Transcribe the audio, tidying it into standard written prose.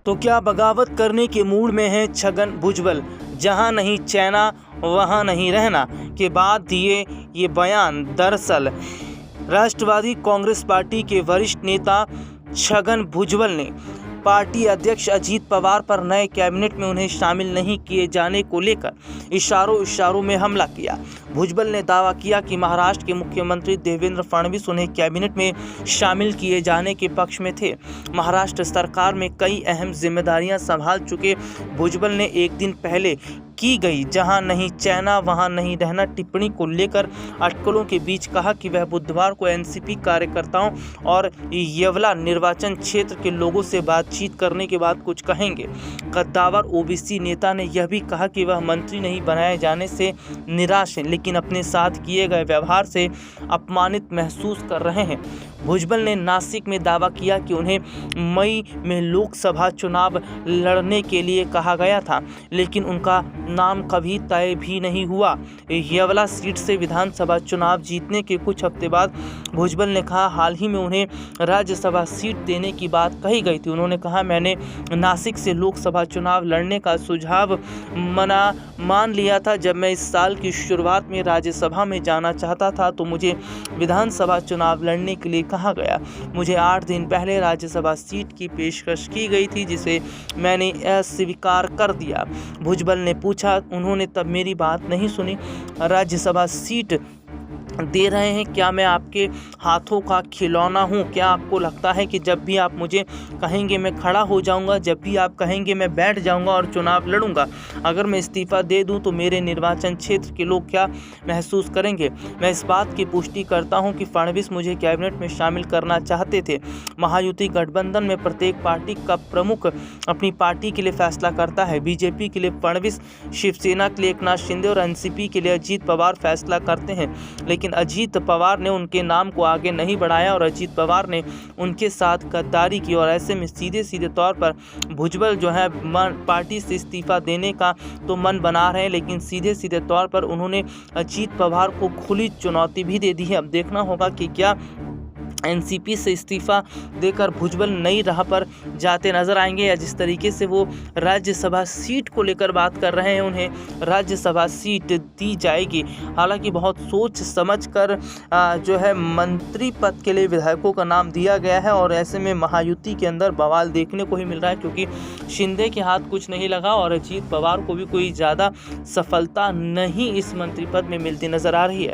तो क्या बगावत करने के मूड में हैं छगन भुजबल? जहां नहीं चैना वहां नहीं रहना के बाद दिए ये बयान। दरअसल राष्ट्रवादी कांग्रेस पार्टी के वरिष्ठ नेता छगन भुजबल ने पार्टी अध्यक्ष अजीत पवार पर नए कैबिनेट में उन्हें शामिल नहीं किए जाने को लेकर इशारों में हमला किया। भुजबल ने दावा किया कि महाराष्ट्र के मुख्यमंत्री देवेंद्र फडणवीस उन्हें कैबिनेट में शामिल किए जाने के पक्ष में थे। महाराष्ट्र सरकार में कई अहम जिम्मेदारियां संभाल चुके भुजबल ने एक दिन पहले की गई जहां नहीं चैना वहां नहीं रहना टिप्पणी को लेकर अटकलों के बीच कहा कि वह बुधवार को एनसीपी कार्यकर्ताओं और येवला निर्वाचन क्षेत्र के लोगों से बातचीत करने के बाद कुछ कहेंगे। कद्दावर ओबीसी नेता ने यह भी कहा कि वह मंत्री नहीं बनाए जाने से निराश हैं, लेकिन अपने साथ किए गए व्यवहार से अपमानित महसूस कर रहे हैं। भुजबल ने नासिक में दावा किया कि उन्हें मई में लोकसभा चुनाव लड़ने के लिए कहा गया था, लेकिन उनका नाम कभी तय भी नहीं हुआ। येवला सीट से विधानसभा चुनाव जीतने के कुछ हफ्ते बाद भुजबल ने कहा, हाल ही में उन्हें राज्यसभा सीट देने की बात कही गई थी। उन्होंने कहा, मैंने नासिक से लोकसभा चुनाव लड़ने का सुझाव मान लिया था। जब मैं इस साल की शुरुआत में राज्यसभा में जाना चाहता था तो मुझे विधानसभा चुनाव लड़ने के लिए कहा गया। मुझे 8 दिन पहले राज्यसभा सीट की पेशकश की गई थी, जिसे मैंने अस्वीकार कर दिया। भुजबल ने पूछा, उन्होंने तब मेरी बात नहीं सुनी? राज्यसभा सीट दे रहे हैं, क्या मैं आपके हाथों का खिलौना हूं? क्या आपको लगता है कि जब भी आप मुझे कहेंगे मैं खड़ा हो जाऊंगा, जब भी आप कहेंगे मैं बैठ जाऊंगा और चुनाव लड़ूंगा? अगर मैं इस्तीफा दे दूं तो मेरे निर्वाचन क्षेत्र के लोग क्या महसूस करेंगे? मैं इस बात की पुष्टि करता हूं कि फडणवीस मुझे कैबिनेट में शामिल करना चाहते थे। महायुति गठबंधन में प्रत्येक पार्टी का प्रमुख अपनी पार्टी के लिए फैसला करता है। बीजेपी के लिए फडणवीस, शिवसेना के लिए एकनाथ शिंदे और एनसीपी के लिए अजीत पवार फैसला करते हैं, लेकिन अजीत पवार ने उनके नाम को आगे नहीं बढ़ाया और अजीत पवार ने उनके साथ गद्दारी की। और ऐसे में सीधे तौर पर भुजबल जो है पार्टी से इस्तीफा देने का तो मन बना रहे हैं, लेकिन सीधे तौर पर उन्होंने अजीत पवार को खुली चुनौती भी दे दी है। अब देखना होगा कि क्या एनसीपी से इस्तीफा देकर भुजबल नई राह पर जाते नजर आएंगे, या जिस तरीके से वो राज्यसभा सीट को लेकर बात कर रहे हैं उन्हें राज्यसभा सीट दी जाएगी। हालांकि बहुत सोच समझकर जो है मंत्री पद के लिए विधायकों का नाम दिया गया है, और ऐसे में महायुति के अंदर बवाल देखने को ही मिल रहा है, क्योंकि शिंदे के हाथ कुछ नहीं लगा और अजीत पवार को भी कोई ज़्यादा सफलता नहीं इस मंत्री पद में मिलती नजर आ रही है।